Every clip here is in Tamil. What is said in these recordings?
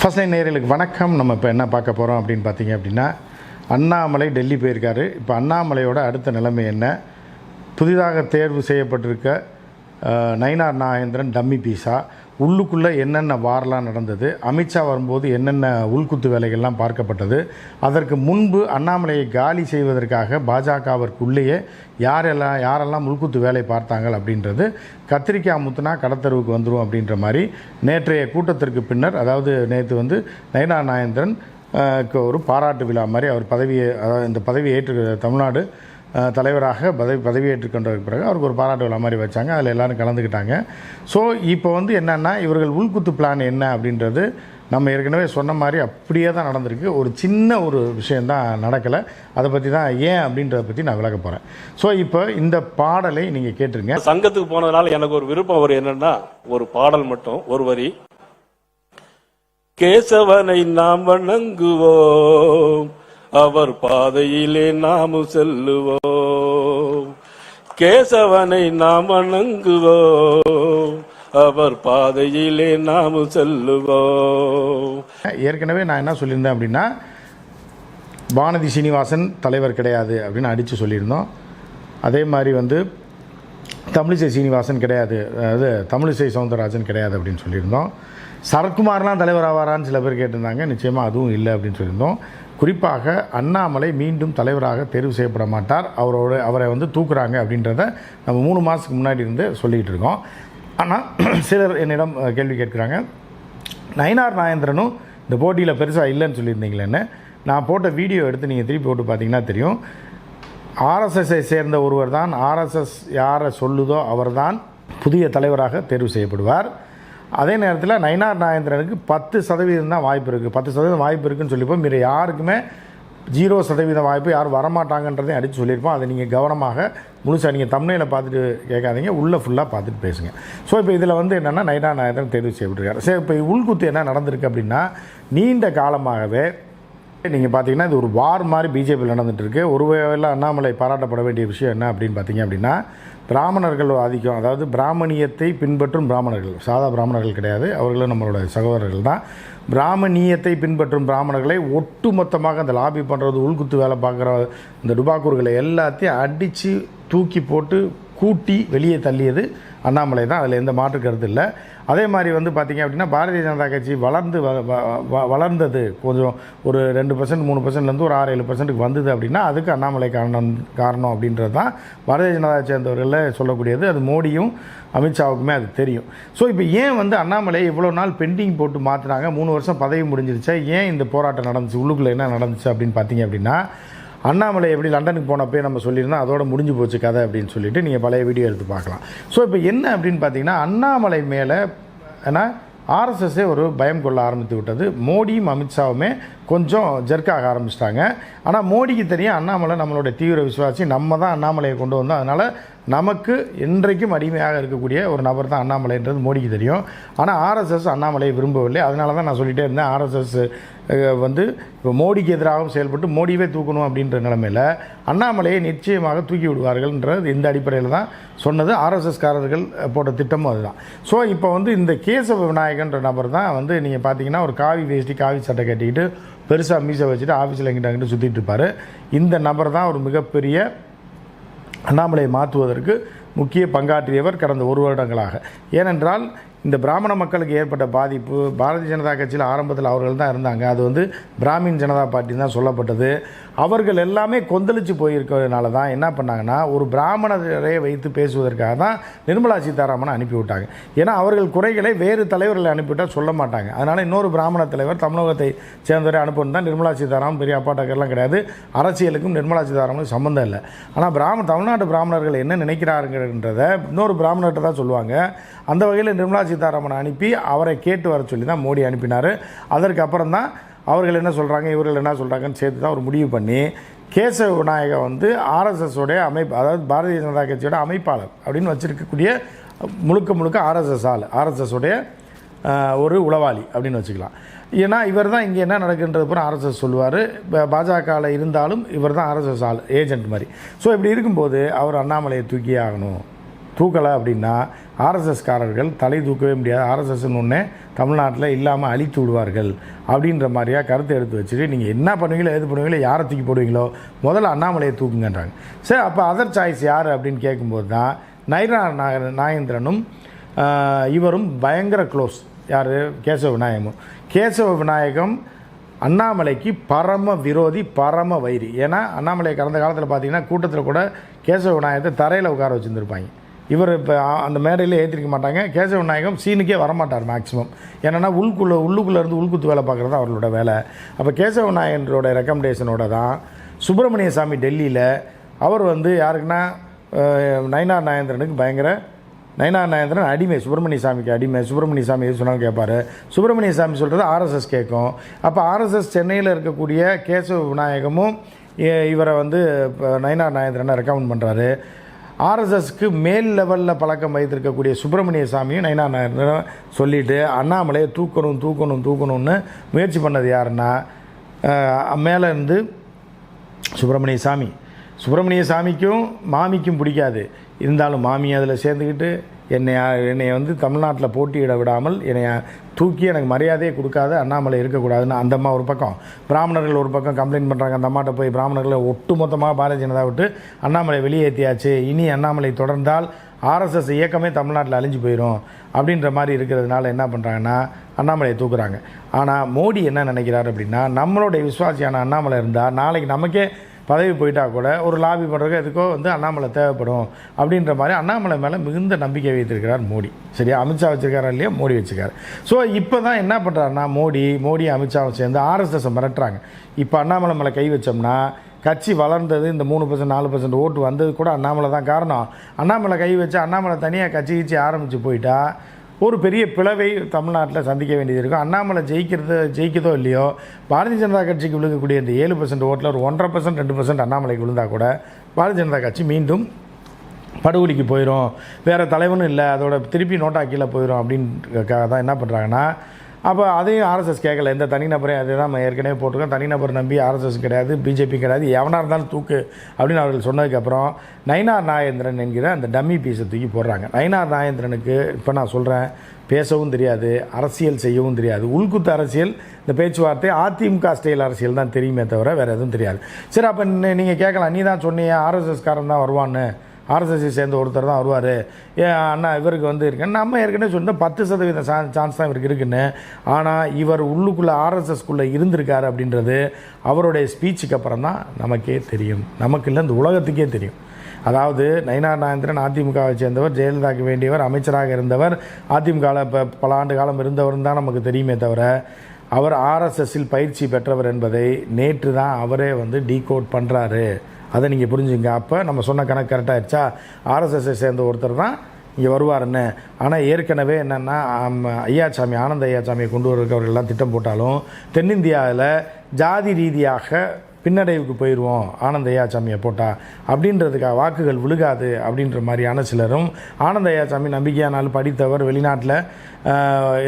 ஃபர்ஸ்ட் லைன் நேயர்களுக்கு வணக்கம். நம்ம இப்போ என்ன பார்க்க போகிறோம் அப்படின்னு பார்த்தீங்க அப்படின்னா, அண்ணாமலை டெல்லி போயிருக்காரு. இப்போ அண்ணாமலையோட அடுத்த நிலைமை என்ன, புதிதாக தேர்வு செய்யப்பட்டிருக்க நயினார் நாகேந்திரன் டம்மி பீஸா, உள்ளுக்குள்ளே என்னென்ன வாரெலாம் நடந்தது, அமித்ஷா வரும்போது என்னென்ன உள்குத்து வேலைகள்லாம் பார்க்கப்பட்டது, அதற்கு முன்பு அண்ணாமலையை காலி செய்வதற்காக பாஜகவிற்குள்ளேயே யாரெல்லாம் உள்குத்து வேலை பார்த்தாங்க அப்படின்றது கத்திரிக்காய் முத்துனா கடத்தருவுக்கு வந்துடும் அப்படின்ற மாதிரி நேற்றைய கூட்டத்திற்கு பின்னர், அதாவது நேற்று நயினார் நாகேந்திரன் ஒரு பாராட்டு விழா மாதிரி அவர் இந்த பதவியை ஏற்று தமிழ்நாடு தலைவராக பதவியேற்றுக் கொண்டதுக்கு பிறகு அவருக்கு ஒரு பாராட்டு விழா மாதிரி வச்சாங்க. அதில் எல்லோரும் கலந்துக்கிட்டாங்க. ஸோ இப்போ என்னென்னா, இவர்கள் உள்குத்து பிளான் என்ன அப்படின்றது நம்ம ஏற்கனவே சொன்ன மாதிரி அப்படியே தான் நடந்திருக்கு. ஒரு சின்ன ஒரு விஷயந்தான் நடக்கலை. அதை பற்றி தான் ஏன் அப்படின்றத பற்றி நான் விளக்க போகிறேன். ஸோ இப்போ இந்த பாடலை நீங்கள் கேட்டுருங்க. சங்கத்துக்கு போனதுனால எனக்கு ஒரு விருப்பம் வரும் என்னன்னா, ஒரு பாடல் மட்டும் ஒரு வரி. கேசவனை நாம் வணங்குவோம், அவர் பாதையிலே நாமும் செல்லுவோம். கேசவனை நாம் வணங்குவோம், அவர் பாதையிலே நாமும் செல்லுவோம். ஏற்கனவே நான் என்ன சொல்லியிருந்தேன் அப்படின்னா, வானதி சீனிவாசன் தலைவர் கிடையாது அப்படின்னு அடித்து சொல்லியிருந்தோம். அதே மாதிரி தமிழிசை சீனிவாசன் கிடையாது, அதாவது தமிழிசை சவுந்தரராஜன் கிடையாது அப்படின்னு சொல்லியிருந்தோம். சரத்குமார்லாம் தலைவர் ஆவாரான்னு சில பேர் கேட்டிருந்தாங்க. நிச்சயமாக அதுவும் இல்லை அப்படின்னு சொல்லியிருந்தோம். குறிப்பாக அண்ணாமலை மீண்டும் தலைவராக தேர்வு செய்யப்பட மாட்டார், அவரை தூக்குறாங்க அப்படின்றத நம்ம 3 மாதத்துக்கு முன்னாடி இருந்து சொல்லிகிட்டு இருக்கோம். ஆனால் சிலர் என்னிடம் கேள்வி கேட்குறாங்க, நயினார் நாகேந்திரனும் இந்த போட்டியில் பெருசாக இல்லைன்னு சொல்லியிருந்தீங்களேன்னு. நான் போட்ட வீடியோ எடுத்து நீங்கள் திருப்பி போட்டு பார்த்தீங்கன்னா தெரியும். ஆர்எஸ்எஸ்ஸை சேர்ந்த ஒருவர் தான், ஆர்எஸ்எஸ் யாரை சொல்லுதோ அவர் தான் புதிய தலைவராக தேர்வு செய்யப்படுவார். அதே நேரத்தில் நயினார் நாகேந்திரனுக்கு 10% தான் வாய்ப்பு இருக்குது. 10% வாய்ப்பு இருக்குதுன்னு சொல்லிப்போம். மீது யாருக்குமே 0% வாய்ப்பு, யாரும் வரமாட்டாங்கன்றதையும் அடித்து சொல்லியிருப்போம். அதை நீங்கள் கவனமாக முழுசாக நீங்கள் தம்ப்நெயிலை பார்த்துட்டு கேட்காதீங்க, உள்ளே ஃபுல்லாக பார்த்துட்டு பேசுங்க. ஸோ இப்போ இதில் என்னென்னா, நயினார் நாகேந்திரன் தேர்வு செய்யப்பட்டிருக்காரு. சரி, இப்போ உள்குத்து என்ன நடந்திருக்கு அப்படின்னா, நீண்ட காலமாகவே நீங்கள் பார்த்தீங்கன்னா இது ஒரு வார் மாதிரி பிஜேபியில் நடந்துகிட்ருக்கு. ஒருவேளை அண்ணாமலை பாராட்டப்பட வேண்டிய விஷயம் என்ன அப்படின்னு பார்த்தீங்க அப்படின்னா, பிராமணர்கள் ஆதிக்கம், அதாவது பிராமணியத்தை பின்பற்றும் பிராமணர்கள், சாதா பிராமணர்கள் கிடையாது, அவர்களும் நம்மளோட சகோதரர்கள் தான். பிராமணியத்தை பின்பற்றும் பிராமணர்களை ஒட்டுமொத்தமாக அந்த லாபி பண்ணுறது, உள்குத்து வேலை பார்க்குற இந்த டுபாக்கூர்களை எல்லாத்தையும் அடித்து தூக்கி போட்டு கூட்டி வெளியே தள்ளியது அண்ணாமலை தான். அதில் எந்த மாற்று கருத்து இல்லை. அதே மாதிரி பார்த்திங்க அப்படின்னா, பாரதிய ஜனதா கட்சி வளர்ந்தது கொஞ்சம் ஒரு 2%, 3%லேருந்து ஒரு 6-7%க்கு வந்தது அப்படின்னா அதுக்கு அண்ணாமலை காரணம் அப்படின்றது தான் பாரதிய ஜனதா சேர்ந்தவர்களில் சொல்லக்கூடியது. அது மோடியும் அமித்ஷாவுக்குமே அது தெரியும். ஸோ இப்போ ஏன் அண்ணாமலை இவ்வளோ நாள் பெண்டிங் போட்டு மாற்றினாங்க? 3 வருஷம் பதவி முடிஞ்சிருச்சா, ஏன் இந்த போராட்டம் நடந்துச்சு, உள்ளுக்குள்ளே என்ன நடந்துச்சு அப்படின்னு பார்த்தீங்க அப்படின்னா, அண்ணாமலை எப்படி லண்டனுக்கு போனப்பே நம்ம சொல்லியிருந்தோம், அதோட முடிஞ்சு போச்சு கதை அப்படின்னு சொல்லிட்டு நீங்கள் பழைய வீடியோ எடுத்து பார்க்கலாம். ஸோ இப்போ என்ன அப்படின்னு பார்த்தீங்கன்னா, அண்ணாமலை மேலே ஏன்னா ஆர்எஸ்எஸ்ஸே ஒரு பயம் கொள்ள ஆரம்பித்து விட்டது. மோடியும் அமித்ஷாவுமே கொஞ்சம் ஜெர்க்காக ஆரம்பிச்சிட்டாங்க. ஆனால் மோடிக்கு தெரியும், அண்ணாமலை நம்மளோட தீவிர விசுவாசி, நம்ம தான் அண்ணாமலையை கொண்டு வந்தோம், அதனால் நமக்கு இன்றைக்கும் அடிமையாக இருக்கக்கூடிய ஒரு நபர் தான் அண்ணாமலைன்றது மோடிக்கு தெரியும். ஆனால் ஆர்எஸ்எஸ் அண்ணாமலையை விரும்பவில்லை. அதனால தான் நான் சொல்லிகிட்டே இருந்தேன், ஆர்எஸ்எஸ் இப்போ மோடிக்கு எதிராகவும் செயல்பட்டு மோடியவே தூக்கணும் அப்படின்ற நிலைமையில் அண்ணாமலையை நிச்சயமாக தூக்கி விடுவார்கள்ன்றது இந்த அடிப்படையில் தான் சொன்னது. ஆர்எஸ்எஸ்காரர்கள் போட்ட திட்டமும் அதுதான். ஸோ இப்போ இந்த கேசவ விநாயகன்ற நபர் தான் நீங்கள் பார்த்தீங்கன்னா, ஒரு காவி வேஷ்டி காவி சட்டை கட்டிக்கிட்டு பெருசாக மீசை வச்சுட்டு ஆஃபீஸில் எங்கிட்ட சுற்றிட்டு இருப்பார். இந்த நபர் தான் ஒரு மிகப்பெரிய அண்ணாமலையை மாற்றுவதற்கு முக்கிய பங்காற்றியவர் கடந்த 1 வருடங்களாக. ஏனென்றால் இந்த பிராமண மக்களுக்கு ஏற்பட்ட பாதிப்பு, பாரதிய ஜனதா கட்சியில் ஆரம்பத்தில் அவர்கள் தான் இருந்தாங்க, அது பிராமின் ஜனதா பார்ட்டி தான் சொல்லப்பட்டது. அவர்கள் எல்லாமே கொந்தளித்து போயிருக்கிறதுனால தான் என்ன பண்ணாங்கன்னா, ஒரு பிராமணரை வைத்து பேசுவதற்காக தான் நிர்மலா சீதாராமனை அனுப்பிவிட்டாங்க. ஏன்னா அவர்கள் குறைகளை வேறு தலைவர்களை அனுப்பிவிட்டால் சொல்ல மாட்டாங்க. அதனால் இன்னொரு பிராமண தலைவர் தமிழகத்தை சேர்ந்தவரை அனுப்பணும் தான். நிர்மலா சீதாராமன் பெரிய அப்பாட்டக்கர்லாம் கிடையாது, அரசியலுக்கும் நிர்மலா சீதாராமனுக்கும் சம்மந்தம் இல்லை. ஆனால் தமிழ்நாட்டு பிராமணர்கள் என்ன நினைக்கிறாருங்கிறத இன்னொரு பிராமணர்கிட்ட தான் சொல்லுவாங்க. அந்த வகையில் நிர்மலா சீதாராமனை அனுப்பி அவரை கேட்டு வர சொல்லி தான் மோடி அனுப்பினார். அதற்கப்புறம் தான் அவர்கள் என்ன சொல்கிறாங்க, இவர்கள் என்ன சொல்கிறாங்கன்னு சேர்த்து தான் ஒரு முடிவு பண்ணி கேசவ விநாயகர் ஆர்எஸ்எஸோடைய அமைப்பு, அதாவது பாரதிய ஜனதா கட்சியோட அமைப்பாளர் அப்படின்னு வச்சுருக்கக்கூடிய முழுக்க ஆர்எஸ்எஸோடைய ஒரு உளவாளி அப்படின்னு வச்சுக்கலாம். ஏன்னா இவர் தான் இங்கே என்ன நடக்குன்றது பூரா ஆர்எஸ்எஸ் சொல்லுவார். பாஜகவில் இருந்தாலும் இவர் தான் ஆர்எஸ்எஸ் ஏஜென்ட் மாதிரி. ஸோ இப்படி இருக்கும்போது அவர் அண்ணாமலையை தூக்கியே ஆகணும் தூக்கலை அப்படின்னா ஆர்எஸ்எஸ்காரர்கள் தலை தூக்கவே முடியாது, ஆர்எஸ்எஸ்ன்னு ஒன்றே தமிழ்நாட்டில் இல்லாமல் அழித்து விடுவார்கள் அப்படின்ற மாதிரியா கருத்தை எடுத்து வச்சுட்டு நீங்கள் என்ன பண்ணுவீங்களோ எது பண்ணுவீங்களோ யாரை தூக்கி போடுவீங்களோ முதல்ல அண்ணாமலையை தூக்குங்கன்றாங்க. சரி, அப்போ அதர் சாய்ஸ் யார் அப்படின்னு கேட்கும்போது தான் நாகேந்திரனும் இவரும் பயங்கர க்ளோஸ். யார்? கேசவ விநாயகமும். கேசவ விநாயகம் அண்ணாமலைக்கு பரம விரோதி, பரம வைரி. ஏன்னா அண்ணாமலை கடந்த காலத்தில் பார்த்தீங்கன்னா கூட்டத்தில் கூட கேசவ விநாயகத்தை தரையில் உட்கார வச்சுருந்துருப்பாங்க. இவர் இப்போ அந்த மேடையில் ஏற்றிருக்க மாட்டாங்க. கேசவ விநாயகம் சீனுக்கே வரமாட்டார் மேக்ஸிமம். ஏன்னா உள்ளுக்குள்ளே இருந்து உள்குத்து வேலை பார்க்குறது தான் அவர்களோட வேலை. அப்போ கேசவ விநாயகனோட ரெக்கமெண்டேஷனோட தான் சுப்பிரமணிய சாமி டெல்லியில் அவர் வந்து யாருக்குன்னா நயினார் நாகேந்திரனுக்கு பயங்கர நயினார் நாகேந்திரன் அடிமை, சுப்பிரமணிய சாமிக்கு அடிமை. சுப்பிரமணிய சாமி எது சொன்னாலும் கேட்பார். சுப்பிரமணிய சாமி சொல்கிறது ஆர்எஸ்எஸ் கேட்கும். அப்போ ஆர்எஸ்எஸ் சென்னையில் இருக்கக்கூடிய கேசவ விநாயகமும் இவரை வந்து நயினார் நாகேந்திரனை ரெக்கமெண்ட் பண்ணுறாரு. ஆர்எஸ்எஸ்க்கு மேல் லெவலில் பழக்கம் வைத்திருக்கக்கூடிய சுப்பிரமணிய சாமியும் நயினார் நாகேந்திரன் சொல்லிவிட்டு அண்ணாமலையை தூக்கணும்னு முயற்சி பண்ணது யாருன்னா மேலே இருந்து சுப்பிரமணிய சாமிக்கும் மாமிக்கும் பிடிக்காது. இருந்தாலும் மாமி அதில் சேர்ந்துக்கிட்டு என்னை வந்து தமிழ்நாட்டில் போட்டியிட விடாமல் என்னை தூக்கி எனக்கு மரியாதையே கொடுக்காது, அண்ணாமலை இருக்கக்கூடாதுன்னு அந்த அம்மா ஒரு பக்கம், பிராமணர்கள் ஒரு பக்கம் கம்ப்ளைண்ட் பண்ணுறாங்க. அந்த அம்மாட்ட போய் பிராமணர்களை ஒட்டுமொத்தமாக பாரதிய ஜனதா விட்டு அண்ணாமலை வெளியேற்றியாச்சு, இனி அண்ணாமலை தொடர்ந்தால் ஆர்எஸ்எஸ் இயக்கமே தமிழ்நாட்டில் அழிஞ்சு போயிடும் அப்படின்ற மாதிரி இருக்கிறதுனால என்ன பண்ணுறாங்கன்னா அண்ணாமலையை தூக்குறாங்க. ஆனால் மோடி என்ன நினைக்கிறார் அப்படின்னா, நம்மளுடைய விசுவாசியான அண்ணாமலை இருந்தால் நாளைக்கு நமக்கே பதவி போயிட்டா கூட ஒரு லாபி பண்ணுறதுக்கு எதுக்கோ வந்து அண்ணாமலை தேவைப்படும் அப்படின்ற மாதிரி அண்ணாமலை மேலே மிகுந்த நம்பிக்கை வைத்திருக்கிறார் மோடி. சரியா? அமித்ஷா வச்சுருக்காரா இல்லையா? மோடி வச்சுருக்காரு. ஸோ இப்போ தான் என்ன பண்ணுறாருன்னா மோடி அமித்ஷாவை சேர்ந்து ஆர்எஸ்எஸை மிரட்டுறாங்க. இப்போ அண்ணாமலை மேலே கை வச்சோம்னா கட்சி வளர்ந்தது, இந்த 3% 4% ஓட்டு வந்தது கூட அண்ணாமலை தான் காரணம். அண்ணாமலை கை வச்சு அண்ணாமலை தனியாக கட்சி ஆரம்பித்து போயிட்டா ஒரு பெரிய பிளவை தமிழ்நாட்டில் சந்திக்க வேண்டியது இருக்கும். அண்ணாமலை ஜெயிக்கிறதோ இல்லையோ பாரதிய ஜனதா கட்சிக்கு விழுகக்கூடிய இந்த 7% ஓட்டில் ஒரு 1.5% 2% அண்ணாமலைக்கு விழுந்தால் கூட பாரதிய ஜனதா கட்சி மீண்டும் படுகொலிக்கு போயிடும், வேறு தலைவனும் இல்லை, அதோட திருப்பி நோட்டா கீழே போயிடும் அப்படின்றதுக்காக தான் என்ன பண்ணுறாங்கன்னா அப்போ அதையும் ஆர்எஸ்எஸ் கேட்கல. எந்த தனிநபரையும் அதே தான் ஏற்கனவே போட்டிருக்கோம். தனிநபர் நம்பி ஆர்எஸ்எஸ் கிடையாது, பிஜேபி கிடையாது, எவனாக இருந்தாலும் தூக்கு அப்படின்னு அவர்கள் சொன்னதுக்கப்புறம் நயினார் நாகேந்திரன் என்கிற அந்த டம்மி பீஸை தூக்கி போடுறாங்க. நயினார் நாகேந்திரனுக்கு இப்போ நான் சொல்கிறேன், பேசவும் தெரியாது, அரசியல் செய்யவும் தெரியாது. உள்குத்து அரசியல், இந்த பேச்சுவார்த்தை அதிமுக ஸ்டைல் அரசியல் தான் தெரியுமே தவிர வேறு எதுவும் தெரியாது. சரி, அப்போ நீங்கள் கேட்கலாம், நீ தான் சொன்னியே ஆர்எஸ்எஸ்காரன் தான் வருவான்னு, ஆர்எஸ்எஸ்ஸை சேர்ந்த ஒருத்தர் தான் வருவார், அண்ணா இவருக்கு வந்து இருக்குன்னு நம்ம ஏற்கனவே சொன்னால் 10% சான்ஸ் தான் இவருக்கு இருக்குன்னு. ஆனால் இவர் உள்ளுக்குள்ளே ஆர்எஸ்எஸ்குள்ளே இருந்திருக்காரு அப்படின்றது அவருடைய ஸ்பீச்சுக்கு அப்புறம் தான் நமக்கே தெரியும். நமக்கு இல்லை, இந்த உலகத்துக்கே தெரியும். அதாவது நயினார் நாகேந்திரன் அதிமுகவை சேர்ந்தவர், ஜெயலலிதாவுக்கு வேண்டியவர், அமைச்சராக இருந்தவர், அதிமுகவில் இப்போ பல ஆண்டு காலம் இருந்தவர் தான் நமக்கு தெரியுமே தவிர அவர் ஆர்எஸ்எஸ்ஸில் பயிற்சி பெற்றவர் என்பதை நேற்று தான் அவரே வந்து டீகோட் பண்ணுறாரு. அதை நீங்கள் புரிஞ்சுங்க. அப்போ நம்ம சொன்ன கணக்கு கரெக்டாகிடுச்சா? ஆர்எஸ்எஸ்ஸை சேர்ந்த ஒருத்தர் தான் இங்கே வருவாருன்னு. ஆனால் ஏற்கனவே என்னென்னா ஐயாச்சாமி, ஆனந்த ஐயாச்சாமியை கொண்டு வரவர்கள்லாம் திட்டம் போட்டாலும் தென்னிந்தியாவில் ஜாதி ரீதியாக பின்னடைவுக்கு போயிடுவோம் ஆனந்த ஐயாச்சாமியை போட்டால் அப்படின்றதுக்காக, வாக்குகள் விழுகாது அப்படின்ற மாதிரியான சிலரும், ஆனந்த ஐயாச்சாமி நம்பிக்கையானால் படித்தவர், வெளிநாட்டில்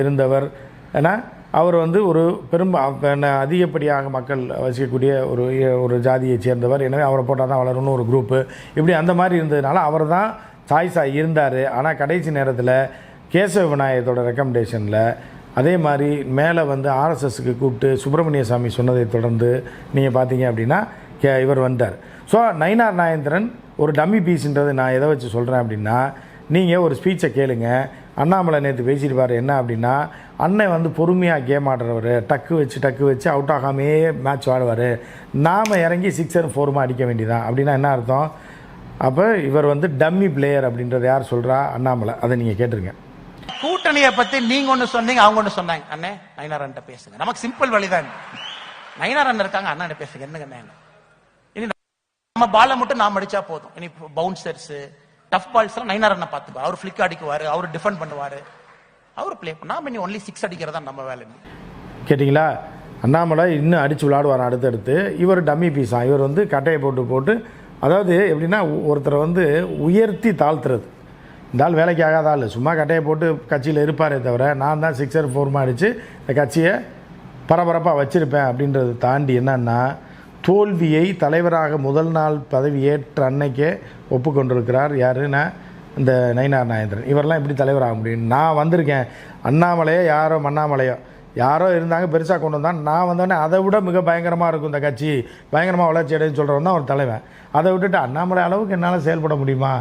இருந்தவர், ஏன்னா அவர் வந்து ஒரு அதிகப்படியாக மக்கள் வசிக்கக்கூடிய ஒரு ஜாதியை சேர்ந்தவர், எனவே அவரை போட்டால் தான் வளரும்னு ஒரு குரூப்பு, இப்படி அந்த மாதிரி இருந்ததுனால அவர் தான் சாய்ஸாக இருந்தார். ஆனால் கடைசி நேரத்தில் கேசவ விநாயகத்தோட ரெக்கமெண்டேஷனில் அதே மாதிரி மேலே வந்து ஆர்எஸ்எஸ்க்கு கூப்பிட்டு சுப்பிரமணிய சாமி சொன்னதை தொடர்ந்து நீங்கள் பார்த்தீங்க அப்படின்னா இவர் வந்தார். ஸோ நயினார் நாகேந்திரன் ஒரு டம்மி பீஸ்ன்றது நான் எதை வச்சு சொல்கிறேன் அப்படின்னா, நீங்கள் ஒரு ஸ்பீச்சை கேளுங்க. அண்ணாமலை நேற்று பேசியிருப்பார் என்ன அப்படின்னா, அண்ணன் வந்து பொறுமையாக கேம் ஆடுறவர், டக்கு வச்சு அவுட் ஆகாமே மேட்ச் ஆடுவார், நாம் இறங்கி 6 4 அடிக்க வேண்டியதான் அப்படின்னா என்ன அர்த்தம்? அப்போ இவர் வந்து டம்மி பிளேயர் அப்படின்றது யார் சொல்கிறா? அண்ணாமலை. அதை நீங்கள் கேட்டுருங்க. கூட்டணியை பற்றி நீங்கள் ஒன்று சொன்னீங்க, அவங்க ஒன்று சொன்னாங்க. அண்ணே நயினார் அண்ணன் பேசுங்க, நமக்கு சிம்பிள் வழிதான். நயினார் அண்ணன் இருக்காங்க, அண்ணன் பேசுங்க, என்னங்க இனி நம்ம பாலை மட்டும் நாம் அடிச்சா போதும். இனி பவுன்சர்ஸ் டஃப் பால்ஸ் எல்லாம் நயினார் அண்ணன் பார்த்துக்குவார். அவர் ஃபிளிக் அடிக்குவார், அவர் டிஃபெண்ட் பண்ணுவார், அவர் பிளே பண்ணா. நாம இனி ஒன்லி 6 அடிக்கிறதா நம்ம வேலை. கேட்டிங்களா? அண்ணாமலை இன்னும் அடித்து விளையாடுவார் அடுத்தடுத்து. இவர் டம்மி பீஸா, இவர் வந்து கட்டையை போட்டு அதாவது எப்படின்னா ஒருத்தரை வந்து உயர்த்தி தாழ்த்துறது. இந்த ஆள் வேலைக்கு ஆகாத ஆள், சும்மா கட்டையை போட்டு கட்சியில் இருப்பாரே தவிர நான் தான் 6 4 அடித்து இந்த கட்சியை பரபரப்பாக வச்சுருப்பேன் அப்படின்றத தாண்டி என்னன்னா, தோல்வியை தலைவராக முதல் நாள் பதவி ஏற்ற அன்னைக்கே ஒப்புக்கொண்டிருக்கிறார். யாருன்னா இந்த நயினார் நாகேந்திரன் இவரெல்லாம் எப்படி தலைவராக முடியும்? நான் வந்திருக்கேன், அண்ணாமலையோ யாரோ மண்ணாமலையோ யாரோ இருந்தாங்க பெருசாக கொண்டு வந்தான், நான் வந்தோடனே அதை விட மிக பயங்கரமாக இருக்கும் இந்த கட்சி, பயங்கரமாக வளர்ச்சி அடைன்னு சொல்கிறவன் தான் ஒரு தலைவன். அதை விட்டுட்டு அண்ணாமலை அளவுக்கு என்னால் செயல்பட முடியுமா?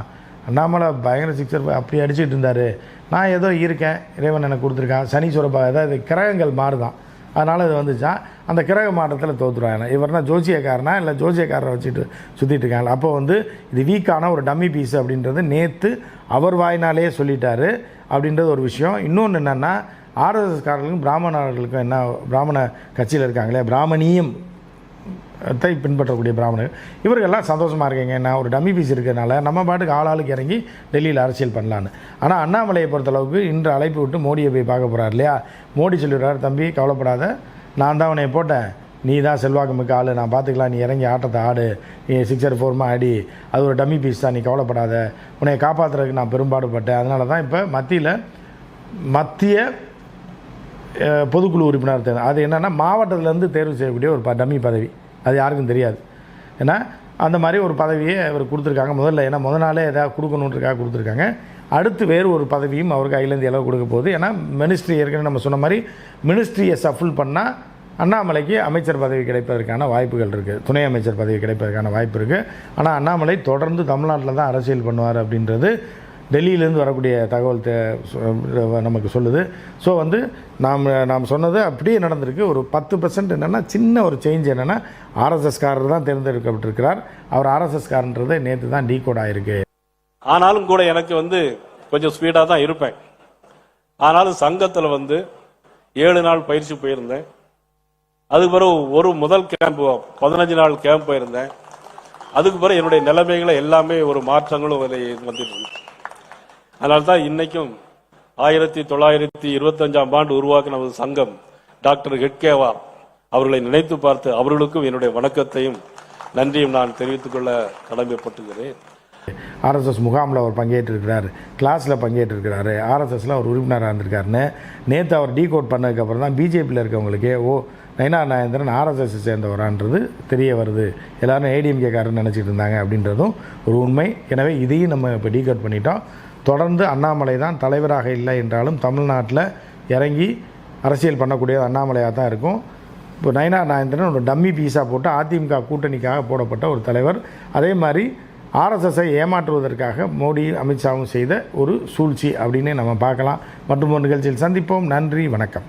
அண்ணாமலை பயங்கர சிக்ஸர் அப்படி அடிச்சுட்டு இருந்தார், நான் ஏதோ இருக்கேன், இறைவன் எனக்கு கொடுத்துருக்கான், சனீஸ்வரப்பா ஏதாவது கிரகங்கள் மாறுதான், அதனால் இது வந்துச்சான், அந்த கிரக மாற்றத்தில் தோற்றுருவாங்க. இவர்னா ஜோசியக்காரனா இல்லை ஜோசியக்காரரை வச்சுட்டு சுற்றிட்டு இருக்காங்க. அப்போ வந்து இது வீக்கான ஒரு டம்மி பீஸ் அப்படின்றது நேற்று அவர் வாயினாலேயே சொல்லிட்டாரு அப்படின்றது ஒரு விஷயம். இன்னொன்று என்னென்னா ஆர்எஸ்எஸ்காரர்களுக்கும் பிராமணர்களுக்கும் என்ன, பிராமண கட்சியில் இருக்காங்களே பிராமணியம் பின்பற்றக்கூடிய பிராமணர்கள் இவர்கள்லாம் சந்தோஷமாக இருக்கீங்க. என்ன ஒரு டம்மி பீஸ் இருக்கிறதுனால நம்ம பாட்டுக்கு ஆளாளுக்கு இறங்கி டெல்லியில் அரசியல் பண்ணலான்னு. ஆனால் அண்ணாமலையை பொறுத்தளவுக்கு இன்று அழைப்பு விட்டு மோடியை போய் பார்க்க போகிறார் இல்லையா, மோடி சொல்லிடுறாரு, தம்பி கவலைப்படாத, நான் தான் உன்னை போட்டேன், நீ தான் செல்வாக்கு மிக்க ஆள், நான் பார்த்துக்கலாம், நீ இறங்கி ஆட்டத்தை ஆடு, நீ 6 4 ஆடி, அது ஒரு டம்மி பீஸ் தான், நீ கவலைப்படாத, உன்னை காப்பாற்றுறதுக்கு நான் பெரும்பாடுபட்டேன், அதனால தான் இப்போ மத்திய பொதுக்குழு உறுப்பினர் தேர்வு, அது என்னென்னா மாவட்டத்திலேருந்து தேர்வு செய்யக்கூடிய ஒரு டம்மி பதவி, அது யாருக்கும் தெரியாது. ஏன்னா அந்த மாதிரி ஒரு பதவியை அவர் கொடுத்துருக்காங்க முதல்ல, ஏன்னா முதல் நாளே எதாவது கொடுக்கணுன்றக்காக கொடுத்துருக்காங்க. அடுத்து வேறு ஒரு பதவியும் அவருக்கு கையிலேருந்து எல்லாம் கொடுக்க போகுது. ஏன்னா மினிஸ்ட்ரி ஏற்கனவே நம்ம சொன்ன மாதிரி மினிஸ்ட்ரியை சஃபுல் பண்ணால் அண்ணாமலைக்கு அமைச்சர் பதவி கிடைப்பதற்கான வாய்ப்புகள் இருக்குது, துணை அமைச்சர் பதவி கிடைப்பதற்கான வாய்ப்பு இருக்குது. ஆனால் அண்ணாமலை தொடர்ந்து தமிழ்நாட்டில் தான் அரசியல் பண்ணுவார் அப்படின்றது டெல்லியிலேருந்து வரக்கூடிய தகவல் நமக்கு சொல்லுது. ஸோ வந்து நாம் சொன்னது அப்படியே நடந்திருக்கு. ஒரு 10% என்னென்னா சின்ன ஒரு சேஞ்ச் என்னென்னா ஆர்எஸ்எஸ்காரர் தான் தேர்ந்தெடுக்கப்பட்டிருக்கிறார், அவர் ஆர்எஸ்எஸ்காரன்றதை நேற்று தான் டீகோட் ஆகிருக்கு. ஆனாலும் கூட எனக்கு வந்து கொஞ்சம் ஸ்பீடாக தான் இருப்பேன். ஆனாலும் சங்கத்தில் வந்து 7 நாள் பயிற்சி போயிருந்தேன். அதுக்கு பிறகு ஒரு முதல் கேம்ப் 15 நாள் கேம்ப் போயிருந்தேன். அதுக்கு பிறகு என்னுடைய நிலைமைகளை எல்லாமே ஒரு மாற்றங்களும் வந்துட்டு. அதனால தான் இன்னைக்கும் 1925ஆம் ஆண்டு உருவாக்கின நமது சங்கம் டாக்டர் ஹெட்கேவா அவர்களை நினைத்து பார்த்து அவர்களுக்கும் என்னுடைய வணக்கத்தையும் நன்றியும் நான் தெரிவித்துக் கொள்ள கடமைப்பட்டுகிறேன். ஆர்எஸ்எஸ் முகாமில் அவர் பங்கேற்றிருக்கிறார், கிளாஸில் பங்கேற்றிருக்கிறாரு, ஆர்எஸ்எஸில் அவர் உறுப்பினராக இருந்திருக்காருன்னு நேற்று அவர் டீகோட் பண்ணதுக்கப்புறம் தான் பிஜேபியில் இருக்கவங்களுக்கே நயினார் நாகேந்திரன் ஆர்எஸ்எஸ் சேர்ந்தவரான்றது தெரிய வருது. எல்லோரும் ஏடிஎம்கேக்காரன்னு நினச்சிட்டு இருந்தாங்க அப்படின்றதும் ஒரு உண்மை. எனவே இதையும் நம்ம இப்போ டீகோட் பண்ணிட்டோம். தொடர்ந்து அண்ணாமலை தான் தலைவராக இல்லை என்றாலும் தமிழ்நாட்டில் இறங்கி அரசியல் பண்ணக்கூடிய அண்ணாமலையாக தான் இருக்கும். இப்போ நயினார் நாகேந்திரன் ஒரு டம்மி பீஸாக போட்டு அதிமுக கூட்டணிக்காக போடப்பட்ட ஒரு தலைவர். அதே மாதிரி ஆர்எஸ்எஸ்ஸை ஏமாற்றுவதற்காக மோடி அமித்ஷாவும் செய்த ஒரு சூழ்ச்சி அப்படின்னு நம்ம பார்க்கலாம். மற்றும் ஒரு நிகழ்ச்சியில் சந்திப்போம். நன்றி, வணக்கம்.